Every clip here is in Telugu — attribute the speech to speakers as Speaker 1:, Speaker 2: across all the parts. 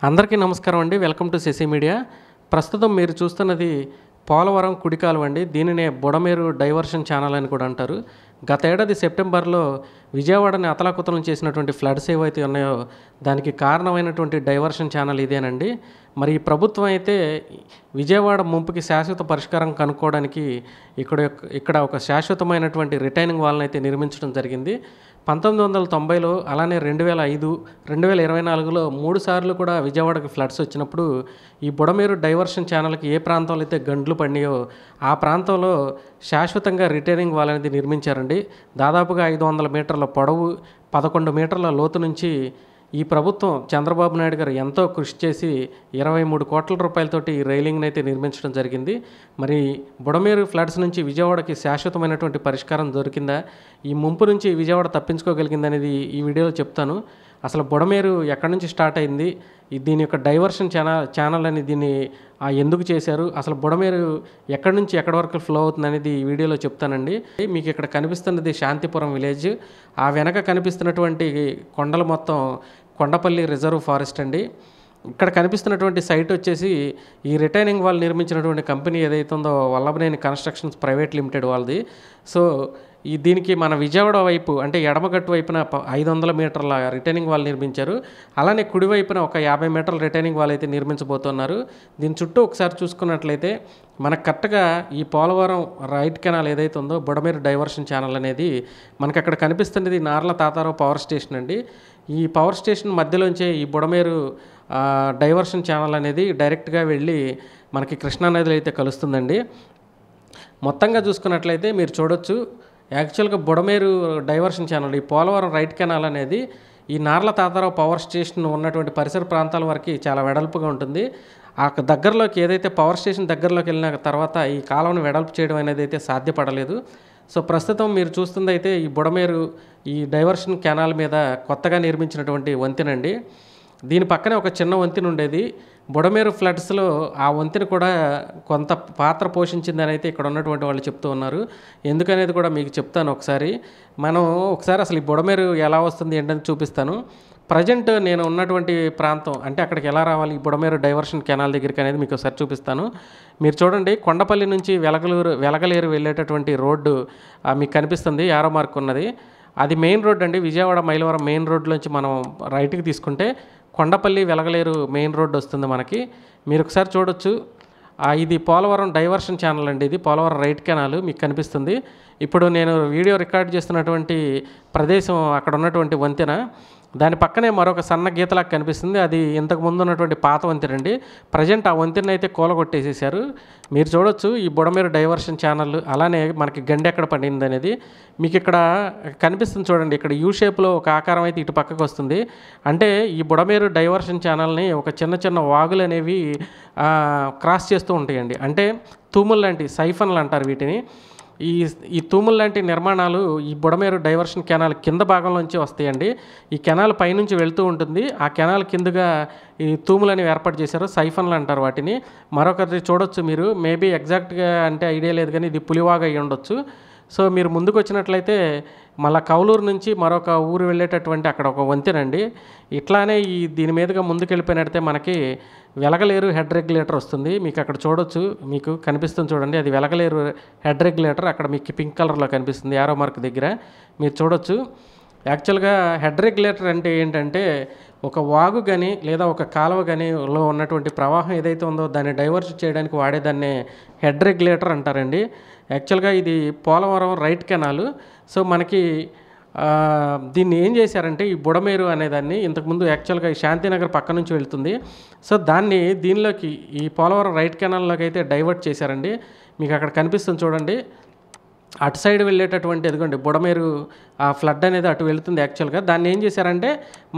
Speaker 1: అందరికీ నమస్కారం అండి. Welcome to Shashi media. ప్రస్తుతం మీరు చూస్తున్నది పోలవరం కుడి కాలువ అండి. దీనినే బుడమేరు డైవర్షన్ ఛానల్ అని కూడా అంటారు. గత ఏడాది సెప్టెంబర్లో విజయవాడని అతలాకుతలం చేసినటువంటి ఫ్లడ్స్ ఏవైతే ఉన్నాయో దానికి కారణమైనటువంటి డైవర్షన్ ఛానల్ ఇదేనండి. మరి ఈ ప్రభుత్వం అయితే విజయవాడ ముంపుకి శాశ్వత పరిష్కారం కనుక్కోవడానికి ఇక్కడ ఒక శాశ్వతమైనటువంటి రిటైనింగ్ వాల్ని అయితే నిర్మించడం జరిగింది. 1990లో అలానే 2005, 2024లో 3 సార్లు కూడా విజయవాడకి ఫ్లడ్స్ వచ్చినప్పుడు ఈ బుడమేరు డైవర్షన్ ఛానల్కి ఏ ప్రాంతంలో అయితే గండ్లు పడినాయో ఆ ప్రాంతంలో శాశ్వతంగా రిటైనింగ్ వాల్ అనేది నిర్మించారండి. దాదాపుగా 500 మీటర్ల పొడవు, 11 మీటర్ల లోతు నుంచి ఈ ప్రభుత్వం చంద్రబాబు నాయుడు గారు ఎంతో కృషి చేసి 23 కోట్ల రూపాయలతోటి ఈ రైలింగ్ని అయితే నిర్మించడం జరిగింది. మరి బుడమేరు ఫ్లడ్స్ నుంచి విజయవాడకి శాశ్వతమైనటువంటి పరిష్కారం దొరికిందా, ఈ ముంపు నుంచి విజయవాడ తప్పించుకోగలిగింది అనేది ఈ వీడియోలో చెప్తాను. అసలు బుడమేరు ఎక్కడి నుంచి స్టార్ట్ అయింది, దీని యొక్క డైవర్షన్ ఛానల్ అని దీన్ని ఎందుకు చేశారు, అసలు బుడమేరు ఎక్కడి నుంచి ఎక్కడి వరకు ఫ్లో అవుతుంది అనేది ఈ వీడియోలో చెప్తానండి. మీకు ఇక్కడ కనిపిస్తున్నది శాంతిపురం విలేజ్. ఆ వెనక కనిపిస్తున్నటువంటి కొండలు మొత్తం కొండపల్లి రిజర్వ్ ఫారెస్ట్ అండి. ఇక్కడ కనిపిస్తున్నటువంటి సైట్ వచ్చేసి ఈ రిటైనింగ్ వాల్ నిర్మించినటువంటి కంపెనీ ఏదైతే ఉందో వల్లభనేని కన్స్ట్రక్షన్స్ ప్రైవేట్ లిమిటెడ్ వాళ్ళది. సో దీనికి మన విజయవాడ వైపు అంటే ఎడమగట్టు వైపున 500 మీటర్ల రిటైనింగ్ వాల్ నిర్మించారు. అలానే కుడివైపున ఒక 50 మీటర్ల రిటైనింగ్ వాల్ అయితే నిర్మించబోతున్నారు. దీని చుట్టూ ఒకసారి చూసుకున్నట్లయితే మనకు కరెక్ట్గా ఈ పోలవరం రైట్ కెనాల్ ఏదైతే ఉందో బుడమేరు డైవర్షన్ ఛానల్ అనేది మనకు అక్కడ కనిపిస్తున్నది నార్ల తాతారావు పవర్ స్టేషన్ అండి. ఈ పవర్ స్టేషన్ మధ్యలోంచే ఈ బుడమేరు డైవర్షన్ ఛానల్ అనేది డైరెక్ట్గా వెళ్ళి మనకి కృష్ణానదిలో అయితే కలుస్తుందండి. మొత్తంగా చూసుకున్నట్లయితే మీరు చూడొచ్చు, యాక్చువల్గా బుడమేరు డైవర్షన్ ఛానల్ ఈ పోలవరం రైట్ కెనాల్ అనేది ఈ నార్ల తాతారావు పవర్ స్టేషన్ ఉన్నటువంటి పరిసర ప్రాంతాల వరకు చాలా వెడల్పుగా ఉంటుంది. ఆ దగ్గరలోకి ఏదైతే పవర్ స్టేషన్ దగ్గరలోకి వెళ్ళిన తర్వాత ఈ కాలువను వెడల్పు చేయడం అనేది అయితే సాధ్యపడలేదు. సో ప్రస్తుతం మీరు చూస్తుంది అయితే ఈ బుడమేరు ఈ డైవర్షన్ కెనాల్ మీద కొత్తగా నిర్మించినటువంటి వంతెనండి. దీని పక్కనే ఒక చిన్న వంతెన ఉండేది. బుడమేరు ఫ్లడ్స్లో ఆ వంతెన కూడా కొంత పాత్ర పోషించిందని అయితే ఇక్కడ ఉన్నటువంటి వాళ్ళు చెప్తూ ఉన్నారు. ఎందుకనేది కూడా మీకు చెప్తాను ఒకసారి. మనం ఒకసారి అసలు ఈ బుడమేరు ఎలా వస్తుంది ఏంటని చూపిస్తాను. ప్రజెంట్ నేను ఉన్నటువంటి ప్రాంతం అంటే అక్కడికి ఎలా రావాలి ఈ బుడమేరు డైవర్షన్ కెనాల్ దగ్గరికి అనేది మీకు ఒకసారి చూపిస్తాను. మీరు చూడండి, కొండపల్లి నుంచి వెలగలేరు వెళ్ళేటటువంటి రోడ్డు మీకు కనిపిస్తుంది, యారో మార్క్ ఉన్నది. అది మెయిన్ రోడ్ అండి. విజయవాడ మైలవరం మెయిన్ రోడ్లోంచి మనం రైట్కి తీసుకుంటే కొండపల్లి వెలగలేరు మెయిన్ రోడ్డు వస్తుంది మనకి. మీరు ఒకసారి చూడొచ్చు, ఇది పోలవరం డైవర్షన్ ఛానల్ అండి. ఇది పోలవరం రైట్ కెనాల్ మీకు కనిపిస్తుంది. ఇప్పుడు నేను వీడియో రికార్డ్ చేస్తున్నటువంటి ప్రదేశం అక్కడ ఉన్నటువంటి వంతెన, దాని పక్కనే మరొక సన్న గీతలాగా కనిపిస్తుంది. అది ఇంతకు ముందు ఉన్నటువంటి పాత వంతెన అండి. ప్రజెంట్ ఆ వంతెన అయితే కూలగొట్టేసేసారు. మీరు చూడొచ్చు ఈ బుడమేరు డైవర్షన్ ఛానల్. అలానే మనకి గండి ఎక్కడ పడింది అనేది మీకు ఇక్కడ కనిపిస్తుంది చూడండి. ఇక్కడ యూ షేప్లో ఒక ఆకారం అయితే ఇటు పక్కకు వస్తుంది. అంటే ఈ బుడమేరు డైవర్షన్ ఛానల్ని ఒక చిన్న చిన్న వాగులు అనేవి క్రాస్ చేస్తూ ఉంటాయండి. అంటే తూములు లాంటి సైఫన్లు అంటారు వీటిని. ఈ తూములు లాంటి నిర్మాణాలు ఈ బుడమేరు డైవర్షన్ కెనాల్ కింద భాగంలోంచి వస్తాయండి. ఈ కెనాల్ పైనుంచి వెళ్తూ ఉంటుంది. ఆ కెనాల్ కిందగా ఈ తూములు అనేవి ఏర్పాటు చేశారు, సైఫన్లు అంటారు వాటిని. మరొకటి చూడొచ్చు మీరు, మేబీ ఎగ్జాక్ట్గా అంటే ఐడియా లేదు కానీ ఇది పులివాగ అయ్యి ఉండొచ్చు. సో మీరు ముందుకు వచ్చినట్లయితే మళ్ళీ కౌలూరు నుంచి మరొక ఊరు వెళ్ళేటటువంటి అక్కడ ఒక వంతెనండి. ఇట్లానే దీని మీదుగా ముందుకు వెళ్ళిపోయినట్టే మనకి వెలగలేరు హెడ్ రెగ్యులేటర్ వస్తుంది. మీకు అక్కడ చూడొచ్చు, మీకు కనిపిస్తుంది చూడండి, అది వెలగలేరు హెడ్ రెగ్యులేటర్. అక్కడ మీకు పింక్ కలర్లో కనిపిస్తుంది యారో మార్క్ దగ్గర మీరు చూడొచ్చు. యాక్చువల్గా హెడ్ రెగ్యులేటర్ అంటే ఏంటంటే ఒక వాగు కానీ లేదా ఒక కాలువ కానీలో ఉన్నటువంటి ప్రవాహం ఏదైతే ఉందో దాన్ని డైవర్ట్ చేయడానికి వాడేదాన్నే హెడ్ రెగ్యులేటర్ అంటారండి. యాక్చువల్గా ఇది పోలవరం రైట్ కెనాల్. సో మనకి దీన్ని ఏం చేశారంటే ఈ బుడమేరు అనేదాన్ని ఇంతకుముందు యాక్చువల్గా ఈ శాంతినగర్ పక్క నుంచి వెళ్తుంది. సో దీనిలోకి ఈ పోలవరం రైట్ కెనాల్లోకి అయితే డైవర్ట్ చేశారండి. మీకు అక్కడ కనిపిస్తుంది చూడండి, అటు సైడ్ వెళ్ళేటటువంటి ఎదుగుండి బుడమేరు ఫ్లడ్ అనేది అటు వెళుతుంది. యాక్చువల్గా దాన్ని ఏం చేశారంటే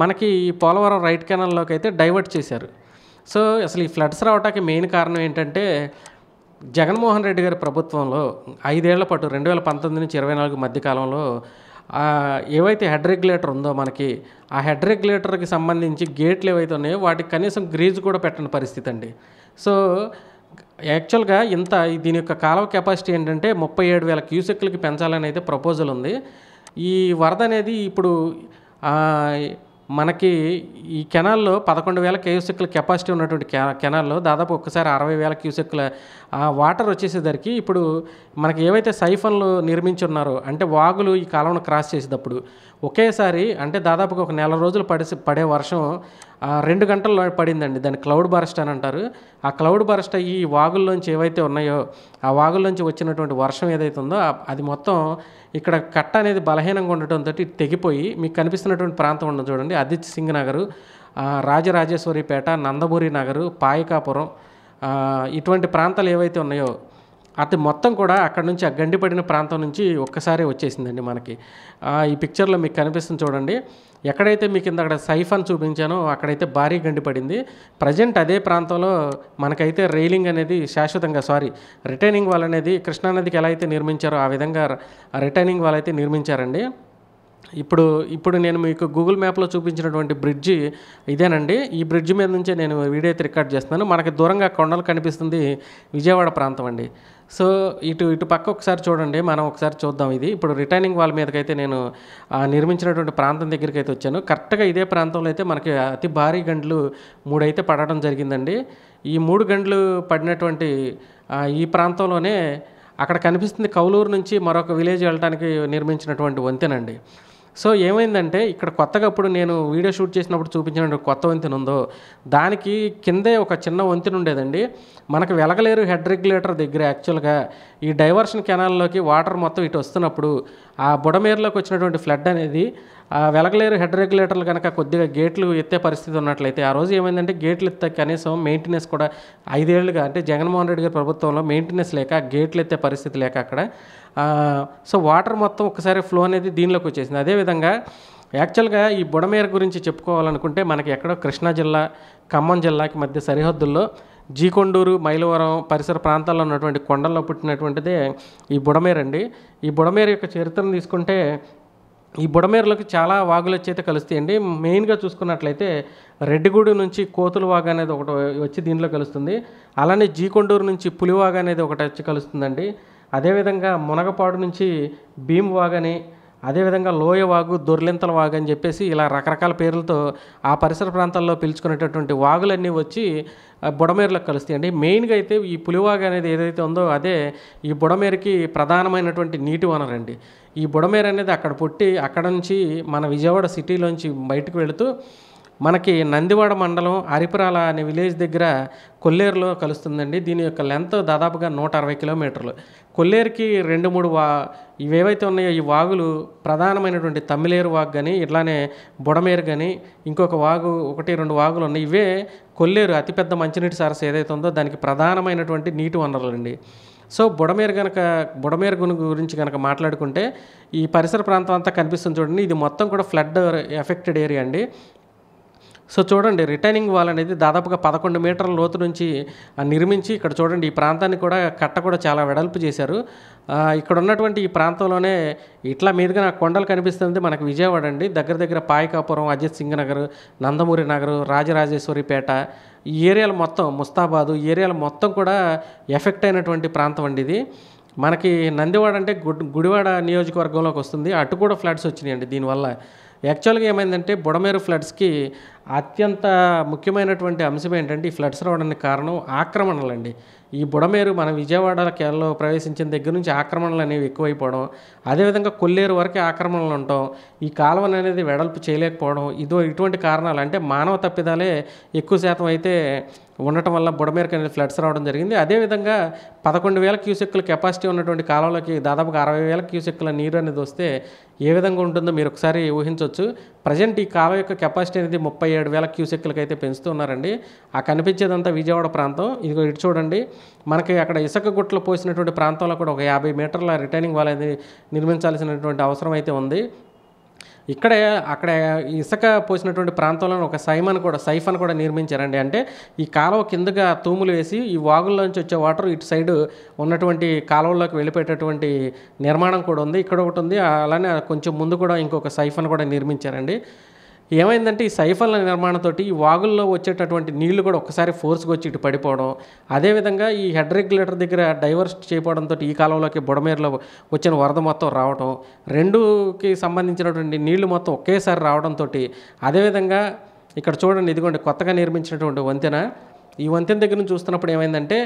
Speaker 1: మనకి ఈ పోలవరం రైట్ కెనాల్లోకి అయితే డైవర్ట్ చేశారు. సో అసలు ఈ ఫ్లడ్స్ రావడానికి మెయిన్ కారణం ఏంటంటే జగన్మోహన్ రెడ్డి గారి ప్రభుత్వంలో 5 ఏళ్ల పాటు 2019 నుంచి 24 మధ్యకాలంలో ఏవైతే హెడ్ రెగ్యులేటర్ ఉందో మనకి ఆ హెడ్ రెగ్యులేటర్కి సంబంధించి గేట్లు ఏవైతే ఉన్నాయో వాటికి కనీసం గ్రీజ్ కూడా పెట్టని పరిస్థితి అండి. సో యాక్చువల్గా దీని యొక్క కాలువ కెపాసిటీ ఏంటంటే 37,000 క్యూసెక్లకి పెంచాలని అయితే ప్రపోజల్ ఉంది. ఈ వరద అనేది ఇప్పుడు మనకి ఈ కెనాల్‌లో 11,000 క్యూసెక్కుల కెపాసిటీ ఉన్నటువంటి కెనాల్‌లో దాదాపు ఒక్కసారి 60,000 క్యూసెక్కుల వాటర్ వచ్చేసేసరికి ఇప్పుడు మనకి ఏవైతే సైఫన్‌లు నిర్మించున్నారో అంటే వాగులు ఈ కాలువను క్రాస్ చేసేటప్పుడు ఒకేసారి అంటే దాదాపుగా ఒక నెల రోజులు పడే వర్షం 2 గంటల్లో పడిందండి. దాన్ని క్లౌడ్ బరస్ట్ అని అంటారు. ఆ క్లౌడ్ బరస్ట్ అయ్యి ఈ వాగుల్లోంచి ఏవైతే ఉన్నాయో ఆ వాగుల్లోంచి వచ్చినటువంటి వర్షం ఏదైతే ఉందో అది మొత్తం ఇక్కడ కట్ట అనేది బలహీనంగా ఉండటంతో తెగిపోయి మీకు కనిపిస్తున్నటువంటి ప్రాంతం ఉన్నది చూడండి. అదిత్ సింగ్ నగరు, రాజరాజేశ్వరిపేట, నందమూరి నగరు, పాయకాపురం ఇటువంటి ప్రాంతాలు ఏవైతే ఉన్నాయో అది మొత్తం కూడా అక్కడ నుంచి ఆ గండిపడిన ప్రాంతం నుంచి ఒక్కసారి వచ్చేసిందండి మనకి. ఈ పిక్చర్లో మీకు కనిపిస్తుంది చూడండి. ఎక్కడైతే మీకు ఇందాక సైఫన్ చూపించానో అక్కడైతే భారీ గండి పడింది. ప్రజెంట్ అదే ప్రాంతంలో మనకైతే రైలింగ్ అనేది శాశ్వతంగా రిటైనింగ్ వాల్ అనేది కృష్ణానదికి ఎలా అయితే నిర్మించారో ఆ విధంగా రిటైనింగ్ వాల్ అయితే నిర్మించారండి. ఇప్పుడు నేను మీకు గూగుల్ మ్యాప్లో చూపించినటువంటి బ్రిడ్జి ఇదేనండి. ఈ బ్రిడ్జి మీద నుంచే నేను వీడియో అయితే రికార్డ్ చేస్తున్నాను. మనకి దూరంగా కొండలు కనిపిస్తుంది విజయవాడ ప్రాంతం అండి. సో ఇటు పక్క ఒకసారి చూడండి, మనం ఒకసారి చూద్దాం. ఇది ఇప్పుడు రిటైనింగ్ వాల్ మీదకైతే నేను నిర్మించినటువంటి ప్రాంతం దగ్గరికి అయితే వచ్చాను. కరెక్ట్గా ఇదే ప్రాంతంలో అయితే మనకి అతి భారీ గంటలు 3 అయితే పడడం జరిగిందండి. ఈ 3 గంటలు పడినటువంటి ఈ ప్రాంతంలోనే అక్కడ కనిపిస్తుంది కౌలూరు నుంచి మరొక విలేజ్ వెళ్ళడానికి నిర్మించినటువంటి వంతెనండి. సో ఏమైందంటే ఇక్కడ కొత్తగా ఇప్పుడు నేను వీడియో షూట్ చేసినప్పుడు చూపించినటువంటి కొత్త వంతెన ఉందో దానికి కిందే ఒక చిన్న వంతెన ఉండేదండి. మనకు వెలగలేరు హెడ్ రెగ్యులేటర్ దగ్గర యాక్చువల్గా ఈ డైవర్షన్ కెనాల్లోకి వాటర్ మొత్తం ఇటు వస్తున్నప్పుడు ఆ బుడమేరులోకి వచ్చినటువంటి ఫ్లడ్ అనేది ఆ వెలగలేరు హెడ్ రెగ్యులేటర్లు కనుక కొద్దిగా గేట్లు ఎత్తే పరిస్థితి ఉన్నట్లయితే ఆ రోజు ఏమైందంటే గేట్లు ఎత్తే కనీసం మెయింటెనెన్స్ కూడా 5 ఏళ్ళుగా అంటే జగన్మోహన్ రెడ్డి గారి ప్రభుత్వంలో మెయింటెనెన్స్ లేక గేట్లు ఎత్తే పరిస్థితి లేక అక్కడ సో వాటర్ మొత్తం ఒకసారి ఫ్లో అనేది దీనిలోకి వచ్చేసింది. అదేవిధంగా యాక్చువల్గా ఈ బుడమేరు గురించి చెప్పుకోవాలనుకుంటే మనకి ఎక్కడో కృష్ణా జిల్లా ఖమ్మం జిల్లాకి మధ్య సరిహద్దుల్లో జీకొండూరు, మైలవరం పరిసర ప్రాంతాల్లో ఉన్నటువంటి కొండల్లో పుట్టినటువంటిదే ఈ బుడమేరు అండి. ఈ బుడమేరు యొక్క చరిత్రను తీసుకుంటే ఈ బుడమేరులోకి చాలా వాగులు వచ్చి అయితే కలుస్తాయండి. మెయిన్గా చూసుకున్నట్లయితే రెడ్డిగూడు నుంచి కోతుల వాగు అనేది ఒకటి వచ్చి దీంట్లో కలుస్తుంది. అలానే జీకొండూరు నుంచి పులివాగు అనేది ఒకటి వచ్చి కలుస్తుందండి. అదేవిధంగా మునగపాడు నుంచి భీమ్ వాగని, అదేవిధంగా లోయవాగు, దొర్లింతల వాగు అని చెప్పేసి ఇలా రకరకాల పేర్లతో ఆ పరిసర ప్రాంతాల్లో పిలుచుకునేటటువంటి వాగులన్నీ వచ్చి బుడమేరులోకి కలుస్తాయండి. మెయిన్గా అయితే ఈ పులివాగు అనేది ఏదైతే ఉందో అదే ఈ బుడమేరుకి ప్రధానమైనటువంటి నీటి వనరండి. ఈ బుడమేరు అనేది అక్కడ పుట్టి అక్కడ నుంచి మన విజయవాడ సిటీలోంచి బయటకు వెళుతూ మనకి నందివాడ మండలం అరిపురాల అనే విలేజ్ దగ్గర కొల్లేరులో కలుస్తుందండి. దీని యొక్క లెంత్ దాదాపుగా 160 కిలోమీటర్లు. కొల్లేరుకి 2-3 ఇవేవైతే ఉన్నాయో ఈ వాగులు ప్రధానమైనటువంటి తమ్మిలేరు వాగు కానీ ఇట్లానే బుడమేరు కానీ ఇంకొక వాగు 1-2 వాగులు ఉన్నాయి. ఇవే కొల్లేరు అతిపెద్ద మంచినీటి సరస్సు ఏదైతే ఉందో దానికి ప్రధానమైనటువంటి నీటి వనరులండి. సో బుడమేరు గురించి కనుక మాట్లాడుకుంటే ఈ పరిసర ప్రాంతం అంతా కనిపిస్తుంది చూడండి. ఇది మొత్తం కూడా ఫ్లడ్ ఎఫెక్టెడ్ ఏరియా అండి. సో చూడండి రిటైనింగ్ వాల్ అనేది దాదాపుగా 11 మీటర్ల లోతు నుంచి నిర్మించి ఇక్కడ చూడండి ఈ ప్రాంతాన్ని కూడా కట్ట కూడా చాలా వెడల్పు చేశారు. ఇక్కడ ఉన్నటువంటి ఈ ప్రాంతంలోనే ఇట్లా మీదుగా నాకు కొండలు కనిపిస్తుంది మనకు విజయవాడ అండి. దగ్గర పాయకాపురం, అజిత్ సింగ్ నగర్, నందమూరి నగరు, రాజరాజేశ్వరిపేట ఈ ఏరియాలు మొత్తం ముస్తాబాదు ఈ ఏరియాలు మొత్తం కూడా ఎఫెక్ట్ అయినటువంటి ప్రాంతం అండి ఇది. మనకి నందివాడ అంటే గుడివాడ నియోజకవర్గంలోకి వస్తుంది. అటు కూడా ఫ్లడ్స్ వచ్చినాయండి దీనివల్ల. యాక్చువల్గా ఏమైందంటే బుడమేరు ఫ్లడ్స్కి అత్యంత ముఖ్యమైనటువంటి అంశం ఏంటంటే ఈ ఫ్లడ్స్ రావడానికి కారణం ఆక్రమణలండి. ఈ బుడమేరు మన విజయవాడలో ప్రవేశించిన దగ్గర నుంచి ఆక్రమణలు అనేవి ఎక్కువైపోవడం, అదేవిధంగా కొల్లేరు వరకు ఆక్రమణలు ఉండటం, ఈ కాలువను అనేది వెడల్పు చేయలేకపోవడం ఇటువంటి కారణాలు అంటే మానవ తప్పిదాలే ఎక్కువ శాతం అయితే ఉండటం వల్ల బుడమేరుకి అనేది ఫ్లడ్స్ రావడం జరిగింది. అదేవిధంగా 11,000 క్యూసెక్కుల కెపాసిటీ ఉన్నటువంటి కాలంలోకి దాదాపుగా 60,000 క్యూసెక్కుల నీరు అనేది వస్తే ఏ విధంగా ఉంటుందో మీరు ఒకసారి ఊహించవచ్చు. ప్రజెంట్ ఈ కాలువ యొక్క కెపాసిటీ అనేది 37,000 క్యూసెక్కులకి అయితే పెంచుతూ ఉన్నారండి. ఆ కనిపించేదంతా విజయవాడ ప్రాంతం. ఇదిగో ఇటు చూడండి మనకి అక్కడ ఇసుక గుట్టలు పోసినటువంటి ప్రాంతంలో కూడా ఒక 50 మీటర్ల రిటైనింగ్ వాల్ అనేది నిర్మించాల్సినటువంటి అవసరం అయితే ఉంది. అక్కడ ఇసుక పోసినటువంటి ప్రాంతంలో ఒక సైఫన్ కూడా నిర్మించారండి. అంటే ఈ కాలువ కిందగా తూములు వేసి ఈ వాగుల్లోంచి వచ్చే వాటర్ ఇటు సైడ్ ఉన్నటువంటి కాలువల్లోకి వెళ్ళిపోయేటటువంటి నిర్మాణం కూడా ఉంది. ఇక్కడ ఒకటి ఉంది. అలానే కొంచెం ముందు కూడా ఇంకొక సైఫన్ కూడా నిర్మించారండి. ఏమైందంటే ఈ సైఫన్ల నిర్మాణంతోటి ఈ వాగుల్లో వచ్చేటటువంటి నీళ్లు కూడా ఒక్కసారి ఫోర్స్గా వచ్చి ఇటు పడిపోవడం, అదేవిధంగా ఈ హెడ్ రెగ్యులేటర్ దగ్గర డైవర్స్ట్ చేయకపోవడంతో ఈ కాలంలోకి బుడమేరులో వచ్చిన వరద మొత్తం రావడం, రెండుకి సంబంధించినటువంటి నీళ్లు మొత్తం ఒకేసారి రావడంతో, అదేవిధంగా ఇక్కడ చూడండి ఇదిగోండి కొత్తగా నిర్మించినటువంటి వంతెన. ఈ వంతెన దగ్గర నుంచి చూస్తున్నప్పుడు ఏమైందంటే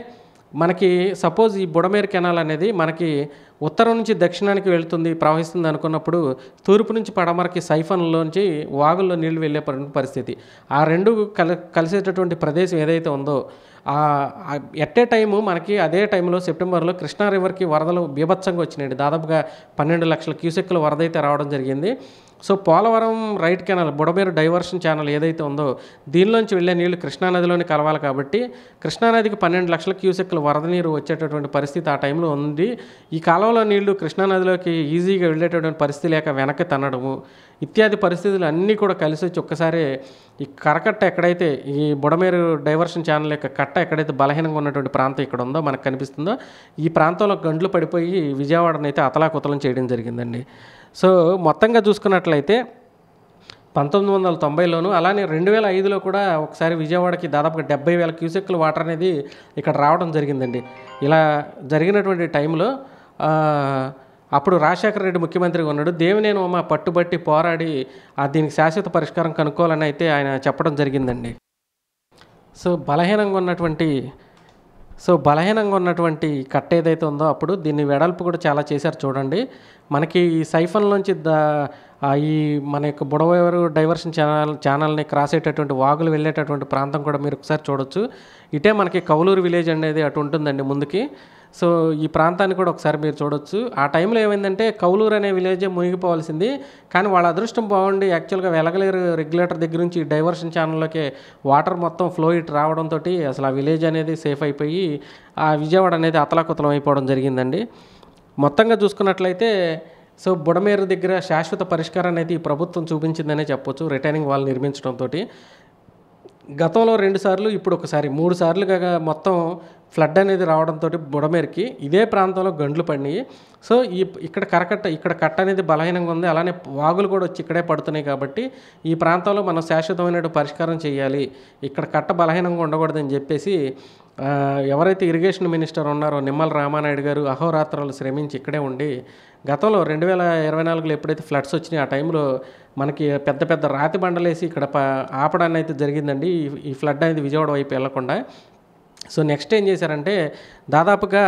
Speaker 1: మనకి సపోజ్ ఈ బుడమేరు కెనాల్ అనేది మనకి ఉత్తరం నుంచి దక్షిణానికి వెళ్తుంది ప్రవహిస్తుంది అనుకున్నప్పుడు తూర్పు నుంచి పడమరకి సైఫన్లోంచి వాగుల్లో నీళ్లు వెళ్ళే పరిస్థితి. ఆ రెండు కలిసేటటువంటి ప్రదేశం ఏదైతే ఉందో ఎట్ ఏ టైము మనకి అదే టైంలో సెప్టెంబర్లో కృష్ణా రివర్కి వరదలు బీభత్సంగా వచ్చినాయండి. దాదాపుగా 12 లక్షల క్యూసెక్కుల వరద అయితే రావడం జరిగింది. So Polavaram right canal Budameru diversion channel ఏదైతే ఉందో దీనిలోంచి వెళ్ళే నీళ్లు కృష్ణానదిలోని కలవాలి కాబట్టి కృష్ణానదికి 12 లక్షల క్యూసెక్కుల వరద నీరు వచ్చేటటువంటి పరిస్థితి ఆ టైంలో ఉంది. ఈ కాలంలో నీళ్లు కృష్ణానదిలోకి ఈజీగా వెళ్ళేటటువంటి పరిస్థితి లేక వెనక్కి తన్నడము ఇత్యాది పరిస్థితులు అన్నీ కూడా కలిసి వచ్చి ఒక్కసారి ఈ కరకట్ట ఎక్కడైతే ఈ బుడమేరు డైవర్షన్ ఛానల్ యొక్క కట్ట ఎక్కడైతే బలహీనంగా ఉన్నటువంటి ప్రాంతం ఇక్కడ ఉందో మనకు కనిపిస్తుందో ఈ ప్రాంతంలో గండ్లు పడిపోయి విజయవాడను అయితే అతలాకుతలం చేయడం జరిగిందండి. సో మొత్తంగా చూసుకున్నట్లయితే 1990లోను అలానే 2005లో కూడా ఒకసారి విజయవాడకి దాదాపుగా 70,000 క్యూసెక్కుల వాటర్ అనేది ఇక్కడ రావడం జరిగిందండి. ఇలా జరిగినటువంటి టైంలో అప్పుడు రాజశేఖర రెడ్డి ముఖ్యమంత్రిగా ఉన్నాడు. దేవినేని ఉమ పట్టుబట్టి పోరాడి దీనికి శాశ్వత పరిష్కారం కనుక్కోవాలని అయితే ఆయన చెప్పడం జరిగిందండి. సో బలహీనంగా ఉన్నటువంటి కట్ట ఏదైతే ఉందో అప్పుడు దీన్ని వెడల్పు కూడా చాలా చేశారు చూడండి. మనకి ఈ సైఫన్లోంచి ఈ మన యొక్క బుడమేరు డైవర్షన్ ఛానల్ని క్రాస్ అయ్యేటటువంటి వాగులు వెళ్ళేటటువంటి ప్రాంతం కూడా మీరు ఒకసారి చూడొచ్చు. ఇటే మనకి కౌలూరు విలేజ్ అనేది అటు ఉంటుందండి ముందుకి. సో ఈ ప్రాంతాన్ని కూడా ఒకసారి మీరు చూడొచ్చు. ఆ టైంలో ఏమైందంటే కౌలూరు అనే విలేజే మునిగిపోవాల్సింది, కానీ వాళ్ళ అదృష్టం బాగుండి యాక్చువల్గా వెలగలేరు రెగ్యులేటర్ దగ్గర నుంచి డైవర్షన్ ఛానల్లోకి వాటర్ మొత్తం ఫ్లో ఇటు రావడంతో అసలు ఆ విలేజ్ అనేది సేఫ్ అయిపోయి ఆ విజయవాడ అనేది అతలాకుతలం అయిపోవడం జరిగిందండి. మొత్తంగా చూసుకున్నట్లయితే సో బుడమేరు దగ్గర శాశ్వత పరిష్కారాన్ని అయితే ఈ ప్రభుత్వం చూపించిందనే చెప్పొచ్చు రిటైనింగ్ వాల్ నిర్మించడంతో. గతంలో 2 సార్లు ఇప్పుడు ఒకసారి 3 సార్లుగా మొత్తం ఫ్లడ్ అనేది రావడంతో బుడమేరుకి ఇదే ప్రాంతంలో గండ్లు పడినాయి. సో ఇక్కడ కట్ట అనేది బలహీనంగా ఉంది, అలానే వాగులు కూడా వచ్చి ఇక్కడే పడుతున్నాయి కాబట్టి ఈ ప్రాంతంలో మనం శాశ్వతమైన పరిష్కారం చేయాలి, ఇక్కడ కట్ట బలహీనంగా ఉండకూడదని చెప్పేసి ఎవరైతే ఇరిగేషన్ మినిస్టర్ ఉన్నారో నిమ్మల రామానాయుడు గారు అహోరాత్రాలు శ్రమించి ఇక్కడే ఉండి గతంలో 2024లో ఎప్పుడైతే ఫ్లడ్స్ వచ్చినాయి ఆ టైంలో మనకి పెద్ద పెద్ద రాతి బండలేసి ఇక్కడ ఆపడాన్ని అయితే జరిగిందండి ఈ ఫ్లడ్ అనేది విజయవాడ వైపు వెళ్లకుండా. సో నెక్స్ట్ ఏం చేశారంటే దాదాపుగా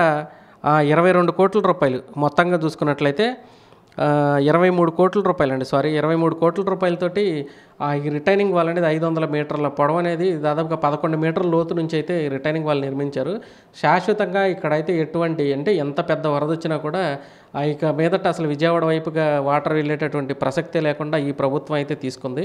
Speaker 1: 22 కోట్ల రూపాయలు మొత్తంగా చూసుకున్నట్లయితే 23 కోట్ల రూపాయలండి 23 కోట్ల రూపాయలతోటి ఈ రిటైనింగ్ వాల్ అనేది 500 మీటర్ల పొడవు అనేది దాదాపుగా 11 మీటర్ల లోతు నుంచి అయితే ఈ రిటైనింగ్ వాల్ నిర్మించారు. శాశ్వతంగా ఇక్కడైతే ఎటువంటి అంటే ఎంత పెద్ద వరద వచ్చినా కూడా ఇక మీదట అసలు విజయవాడ వైపుగా వాటర్ వెళ్ళేటటువంటి ప్రసక్తే లేకుండా ఈ ప్రభుత్వం అయితే తీసుకుంది.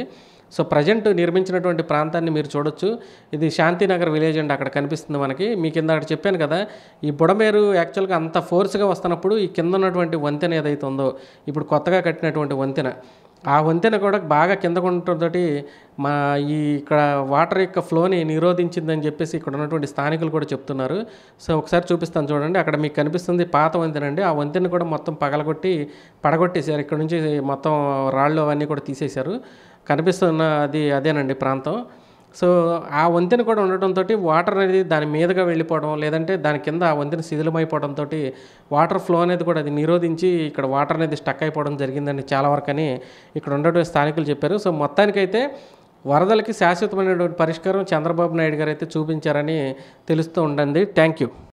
Speaker 1: సో ప్రజెంట్ నిర్మించినటువంటి ప్రాంతాన్ని మీరు చూడొచ్చు. ఇది శాంతినగర్ విలేజ్ అండి, అక్కడ కనిపిస్తుంది మనకి. మీ కింద అక్కడ చెప్పాను కదా ఈ బుడమేరు యాక్చువల్గా అంత ఫోర్స్గా వస్తున్నప్పుడు ఈ కింద ఉన్నటువంటి వంతెన ఏదైతే ఉందో ఇప్పుడు కొత్తగా కట్టినటువంటి వంతెన ఆ వంతెన కూడా బాగా కిందకు ఉండటంతో ఇక్కడ వాటర్ యొక్క ఫ్లోని నిరోధించిందని చెప్పేసి ఇక్కడ ఉన్నటువంటి స్థానికులు కూడా చెప్తున్నారు. సో ఒకసారి చూపిస్తాను చూడండి, అక్కడ మీకు కనిపిస్తుంది పాత వంతెన అండి. ఆ వంతెన కూడా మొత్తం పడగొట్టేశారు. ఇక్కడ నుంచి మొత్తం రాళ్ళు అవన్నీ కూడా తీసేశారు. కనిపిస్తున్న అదేనండి ప్రాంతం. సో ఆ వంతెన కూడా ఉండటంతో వాటర్ అనేది దాని మీదుగా వెళ్ళిపోవడం లేదంటే దాని కింద ఆ వంతెన శిథిలమైపోవడంతో వాటర్ ఫ్లో అనేది కూడా అది నిరోధించి ఇక్కడ వాటర్ అనేది స్టక్ అయిపోవడం జరిగిందని చాలా వరకు అని ఇక్కడ ఉన్నటువంటి స్థానికులు చెప్పారు. సో మొత్తానికైతే వరదలకి శాశ్వతమైనటువంటి పరిష్కారం చంద్రబాబు నాయుడు గారు అయితే చూపించారని తెలుస్తూ ఉండండి. Thank you.